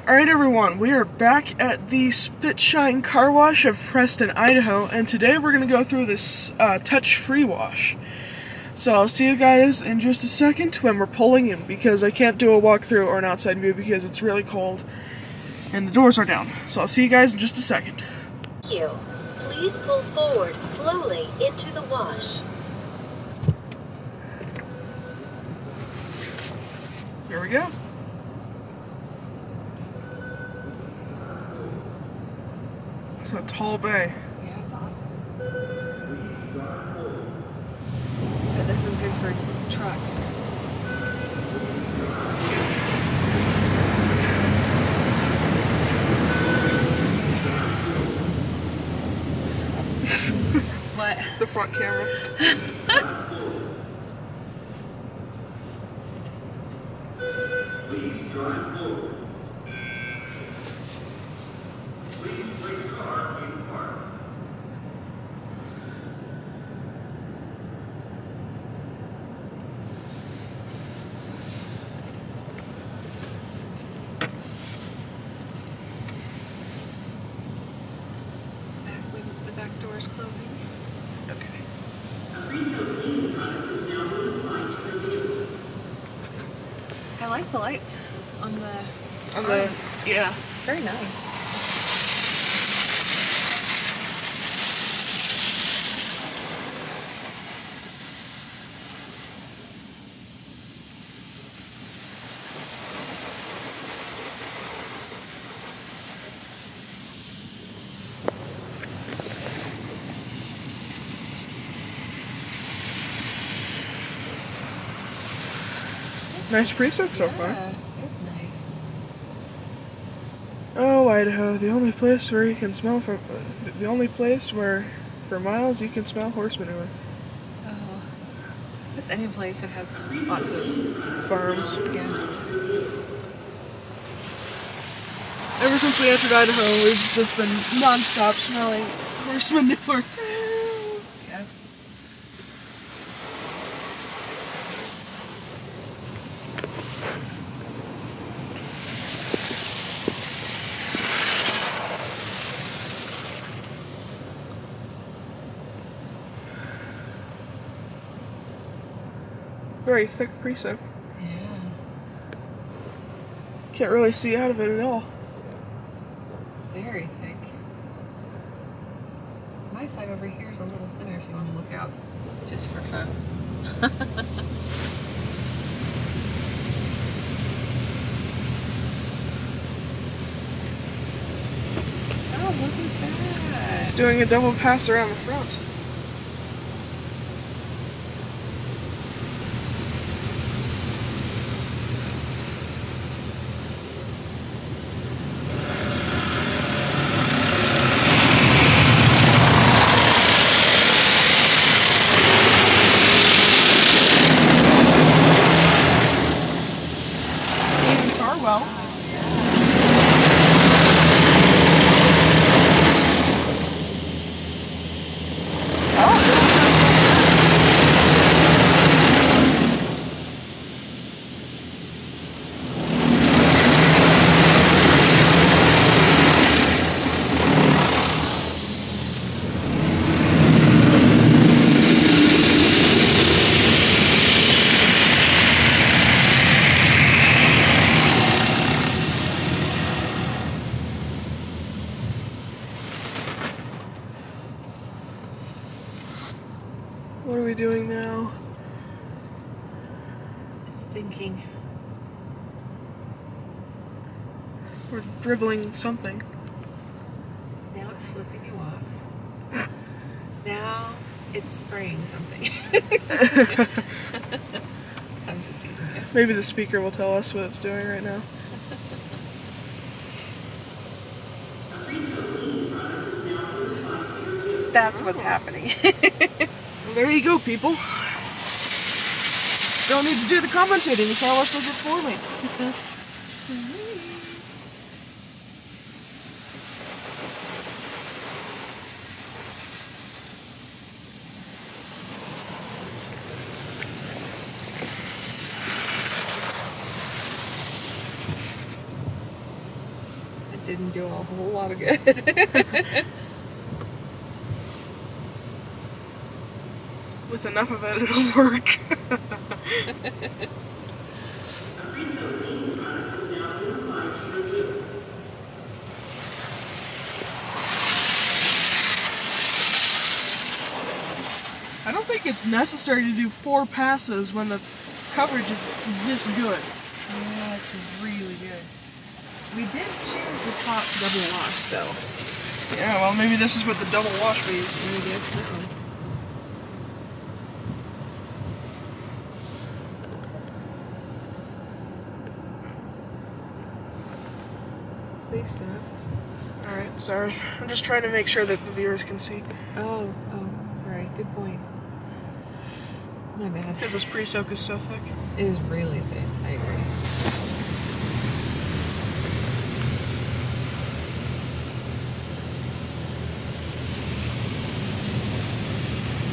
Alright everyone, we are back at the Spitshine Car Wash of Preston, Idaho, and today we're going to go through this touch-free wash. So I'll see you guys in just a second when we're pulling in, because I can't do a walkthrough or an outside view because it's really cold and the doors are down. So I'll see you guys in just a second. Thank you. Please pull forward slowly into the wash. Here we go. It's a tall bay. Yeah, it's awesome. But this is good for trucks. What? The front camera. Please drive forward. Please place car in park. The back door is closing. Okay. I like the lights on the yeah. It's very nice. Nice preset so far. Yeah, it's nice. Oh, Idaho, the only place where you can smell for miles you can smell horse manure. Oh, it's any place that has lots of Farms. yeah. Ever since we entered Idaho, we've just been non-stop smelling horse manure. Yes. Very thick preset. Yeah. Can't really see out of it at all. Very thick. My side over here is a little thinner if you want to look out, just for fun. Oh, look at that. It's doing a double pass around the front. Well. What are we doing now? It's thinking. We're dribbling something. Now it's flipping you off. Now it's spraying something. I'm just teasing you. Maybe the speaker will tell us what it's doing right now. That's what's happening. Well, there you go, people. Don't need to do the commentating. The car wash does it for me. Sweet. didn't do a whole lot of good. With enough of it, it'll work. I don't think it's necessary to do 4 passes when the coverage is this good. Yeah, it's really good. We did choose the top double wash, though. Yeah, well, maybe this is what the double wash means. I guess so. Please stop. Alright, sorry. I'm just trying to make sure that the viewers can see. Oh, sorry. Good point. My bad. Because this pre-soak is so thick. It is really thick. I agree.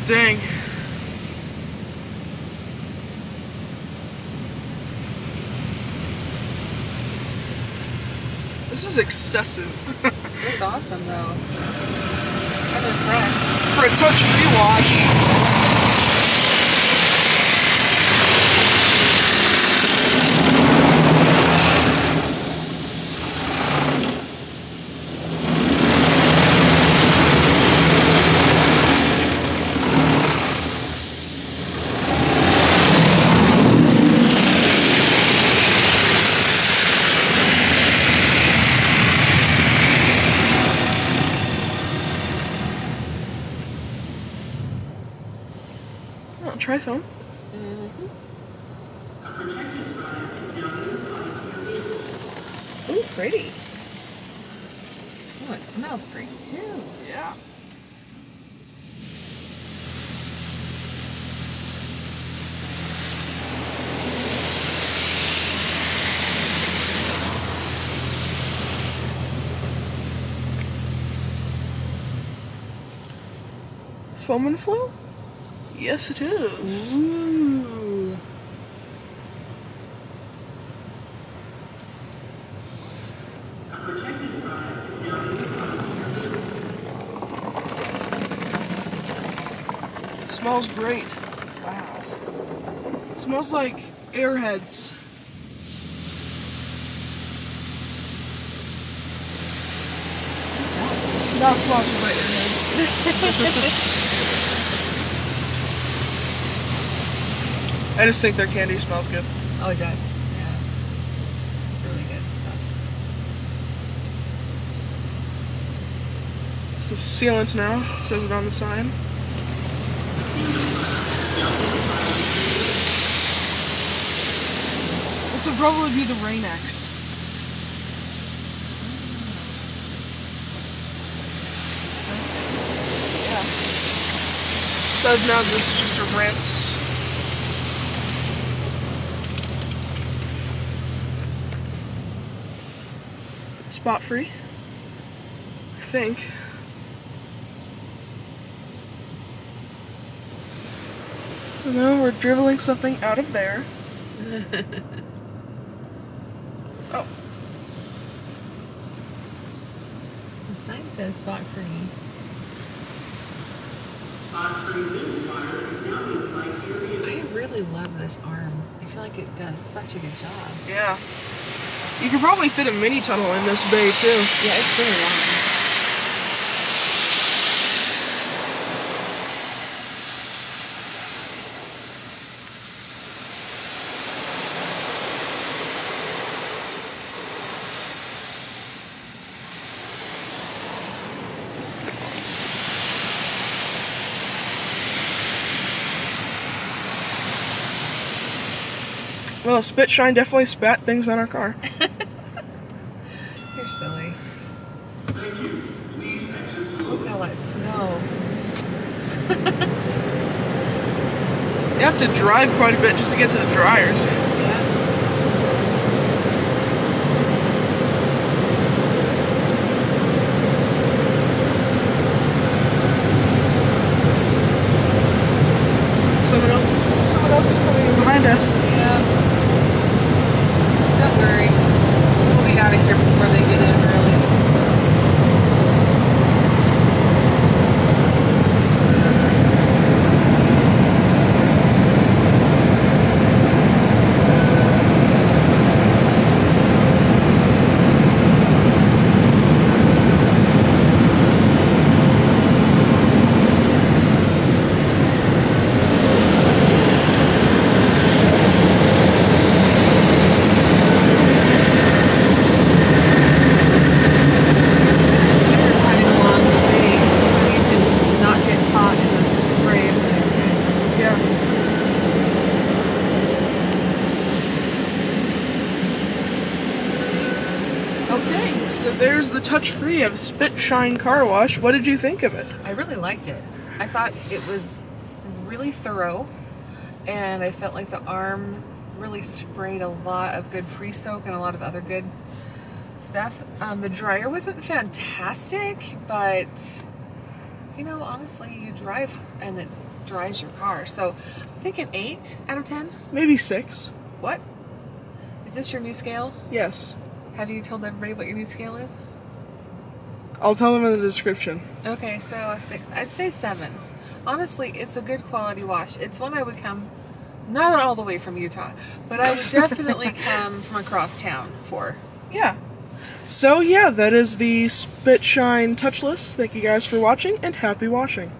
Dang. This is excessive. It's awesome, though. I'm impressed. For a touch-free wash. Oh, tri-foam. Mm-hmm. Ooh, pretty. Oh, it smells great, too. Yeah. Foam and flow? Yes, it is. Ooh. Smells great. Wow. Smells like Airheads. Not sponsored by Airheads. I just think their candy smells good. Oh, it does. Yeah. It's really good stuff. This is sealant now. It says it on the sign. This would probably be the Rain-X. Yeah. Says now this is just a rinse. Spot free, I think. No, we're dribbling something out of there. Oh. The sign says spot free. I really love this arm. I feel like it does such a good job. Yeah. You could probably fit a mini tunnel in this bay too. Yeah, it's very long. Well, Spit Shine definitely spat things on our car. You're silly. Look at all that snow. You have to drive quite a bit just to get to the dryers. Yeah. Someone else is coming in behind us. Yeah. Don't worry. We'll be out of here before they get in early. Okay, so there's the touch-free of Spit Shine Car Wash. What did you think of it? I really liked it. I thought it was really thorough, and I felt like the arm really sprayed a lot of good pre-soak and a lot of other good stuff. The dryer wasn't fantastic, but you know, honestly, you drive and it dries your car. So I think an 8 out of 10. Maybe 6. What? Is this your new scale? Yes. Have you told everybody what your new scale is? I'll tell them in the description. Okay, so a 6. I'd say 7. Honestly, it's a good quality wash. It's one I would come, not all the way from Utah, but I would definitely come from across town for. Yeah. So yeah, that is the Spit Shine Touchless. Thank you guys for watching, and happy washing.